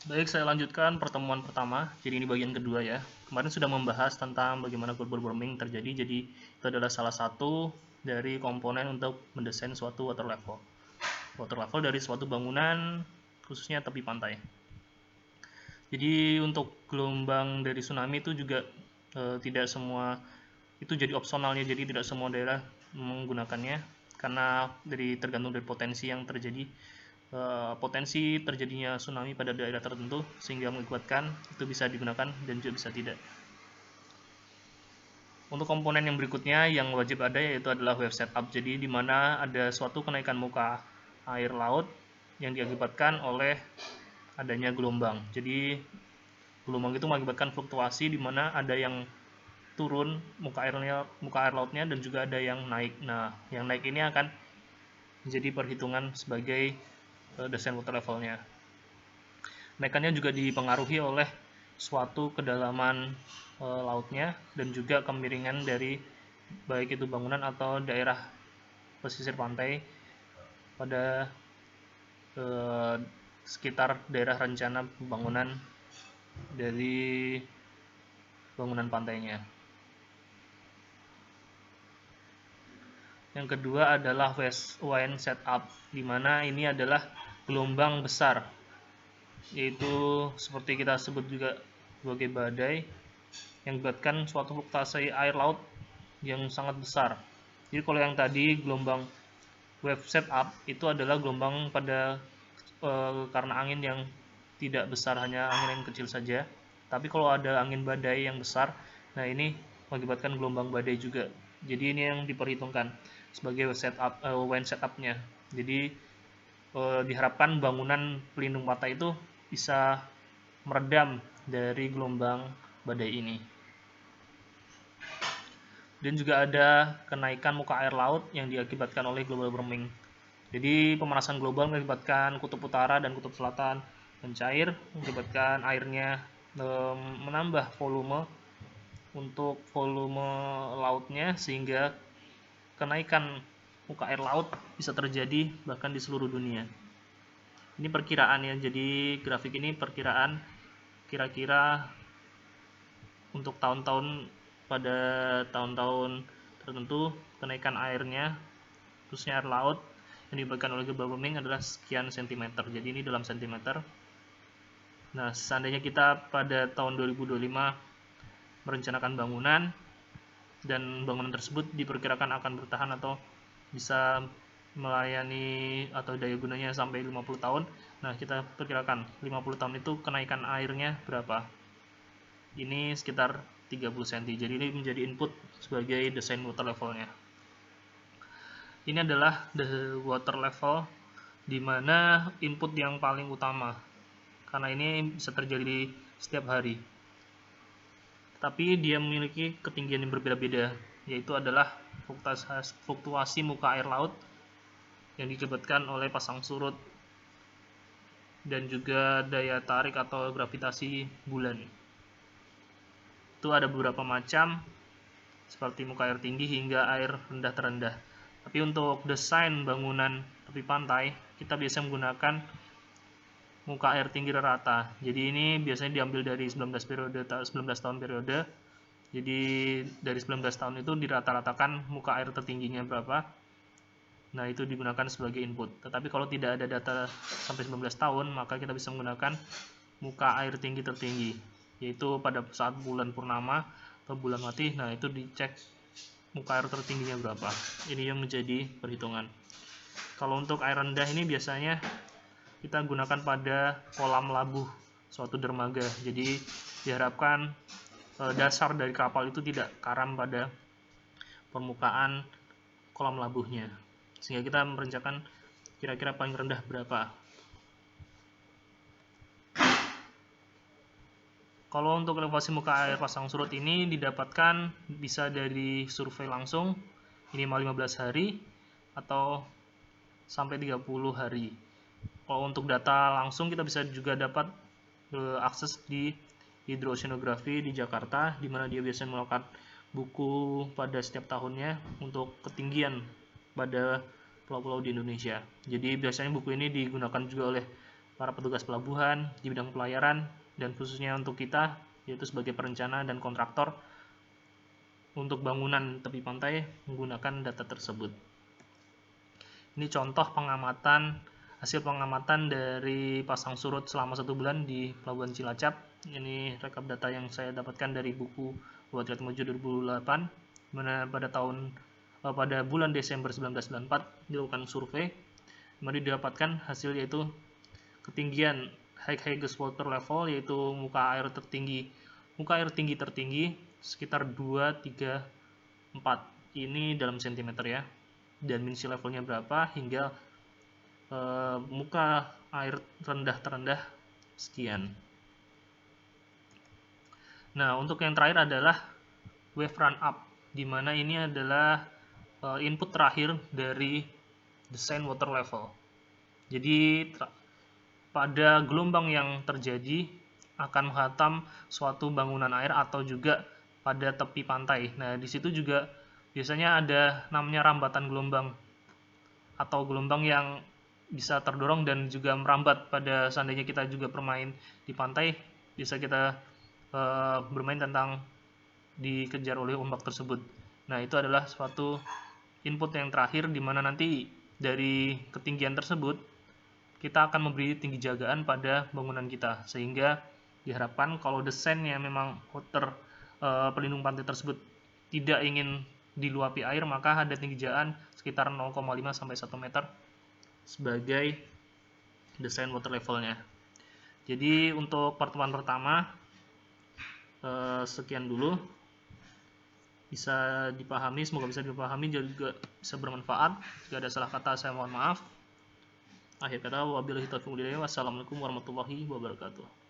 Baik, saya lanjutkan pertemuan pertama. Jadi ini bagian kedua ya. Kemarin sudah membahas tentang bagaimana global warming terjadi. Jadi itu adalah salah satu dari komponen untuk mendesain suatu water level. Water level dari suatu bangunan, khususnya tepi pantai. Jadi untuk gelombang dari tsunami itu juga tidak semua itu jadi opsionalnya. Jadi tidak semua daerah menggunakannya karena tergantung dari potensi yang terjadi, potensi terjadinya tsunami pada daerah tertentu sehingga mengakibatkan itu bisa digunakan dan juga bisa tidak. Untuk komponen yang berikutnya yang wajib ada yaitu adalah wave setup. Jadi di mana ada suatu kenaikan muka air laut yang diakibatkan oleh adanya gelombang. Jadi gelombang itu mengakibatkan fluktuasi di mana ada yang turun muka air lautnya dan juga ada yang naik. Nah, yang naik ini akan menjadi perhitungan sebagai desain water levelnya. Naikannya juga dipengaruhi oleh suatu kedalaman lautnya dan juga kemiringan dari baik itu bangunan atau daerah pesisir pantai pada sekitar daerah rencana pembangunan dari bangunan pantainya. Yang kedua adalah wind setup, di mana ini adalah gelombang besar, yaitu seperti kita sebut juga sebagai badai yang menyebabkan suatu fluktuasi air laut yang sangat besar. Jadi kalau yang tadi gelombang wave setup itu adalah gelombang pada karena angin yang tidak besar, hanya angin yang kecil saja. Tapi kalau ada angin badai yang besar, nah ini mengakibatkan gelombang badai juga. Jadi ini yang diperhitungkan sebagai wind setupnya. Jadi diharapkan bangunan pelindung pantai itu bisa meredam dari gelombang badai ini. Dan juga ada kenaikan muka air laut yang diakibatkan oleh global warming. Jadi pemanasan global mengakibatkan kutub utara dan kutub selatan mencair, mengakibatkan airnya menambah volume untuk volume lautnya sehingga kenaikan muka air laut bisa terjadi bahkan di seluruh dunia. Ini perkiraan ya, jadi grafik ini perkiraan kira-kira untuk tahun-tahun, pada tahun-tahun tertentu kenaikan airnya khususnya air laut yang dibagikan oleh global warming adalah sekian sentimeter. Jadi ini dalam sentimeter. Nah, seandainya kita pada tahun 2025 merencanakan bangunan dan bangunan tersebut diperkirakan akan bertahan atau bisa melayani atau daya gunanya sampai 50 tahun. Nah, kita perkirakan 50 tahun itu kenaikan airnya berapa? Ini sekitar 30 cm. Jadi ini menjadi input sebagai desain water levelnya. Ini adalah the water level di mana input yang paling utama, karena ini bisa terjadi setiap hari. Tapi dia memiliki ketinggian yang berbeda-beda, yaitu adalah fluktuasi muka air laut yang diakibatkan oleh pasang surut dan juga daya tarik atau gravitasi bulan. Itu ada beberapa macam, seperti muka air tinggi hingga air rendah terendah. Tapi untuk desain bangunan tepi pantai, kita biasa menggunakan muka air tinggi rata. Jadi ini biasanya diambil dari 19 tahun periode. Jadi dari 19 tahun itu dirata-ratakan muka air tertingginya berapa. Nah, itu digunakan sebagai input. Tetapi kalau tidak ada data sampai 19 tahun, maka kita bisa menggunakan muka air tinggi tertinggi, yaitu pada saat bulan purnama atau bulan mati. Nah, itu dicek muka air tertingginya berapa. Ini yang menjadi perhitungan. Kalau untuk air rendah ini biasanya kita gunakan pada kolam labuh suatu dermaga. Jadi diharapkan dasar dari kapal itu tidak karam pada permukaan kolam labuhnya, sehingga kita merencanakan kira-kira paling rendah berapa. Kalau untuk elevasi muka air pasang surut ini didapatkan bisa dari survei langsung minimal 15 hari atau sampai 30 hari. Kalau untuk data langsung kita bisa juga dapat akses di hidroceanografi di Jakarta, di mana dia biasanya melakukan buku pada setiap tahunnya untuk ketinggian pada pulau-pulau di Indonesia. Jadi biasanya buku ini digunakan juga oleh para petugas pelabuhan di bidang pelayaran, dan khususnya untuk kita, yaitu sebagai perencana dan kontraktor untuk bangunan tepi pantai menggunakan data tersebut. Ini contoh hasil pengamatan dari pasang surut selama 1 bulan di Pelabuhan Cilacap. Ini rekap data yang saya dapatkan dari buku Buat Maju 2008, mana pada bulan Desember 1994 dilakukan survei, kemudian didapatkan hasil yaitu ketinggian highest water level, yaitu muka air tinggi tertinggi sekitar 2, 3, 4. Ini dalam sentimeter ya. Dan min sea levelnya berapa hingga muka air rendah terendah sekian. Nah, untuk yang terakhir adalah wave run up, di mana ini adalah input terakhir dari desain water level. Jadi pada gelombang yang terjadi akan menghantam suatu bangunan air atau juga pada tepi pantai. Nah, di situ juga biasanya ada namanya rambatan gelombang atau gelombang yang bisa terdorong dan juga merambat pada seandainya kita juga bermain di pantai, bisa kita bermain tentang dikejar oleh ombak tersebut. Nah, itu adalah suatu input yang terakhir, di mana nanti dari ketinggian tersebut kita akan memberi tinggi jagaan pada bangunan kita, sehingga diharapkan kalau desainnya memang pelindung pantai tersebut tidak ingin diluapi air, maka ada tinggi jagaan sekitar 0,5 sampai 1 meter sebagai desain water levelnya. Jadi untuk pertemuan pertama sekian dulu, bisa dipahami, semoga bisa dipahami, juga bisa bermanfaat. Jika ada salah kata saya mohon maaf. Akhir kata, wabillahi taufiq wal hidayah. Wassalamualaikum warahmatullahi wabarakatuh.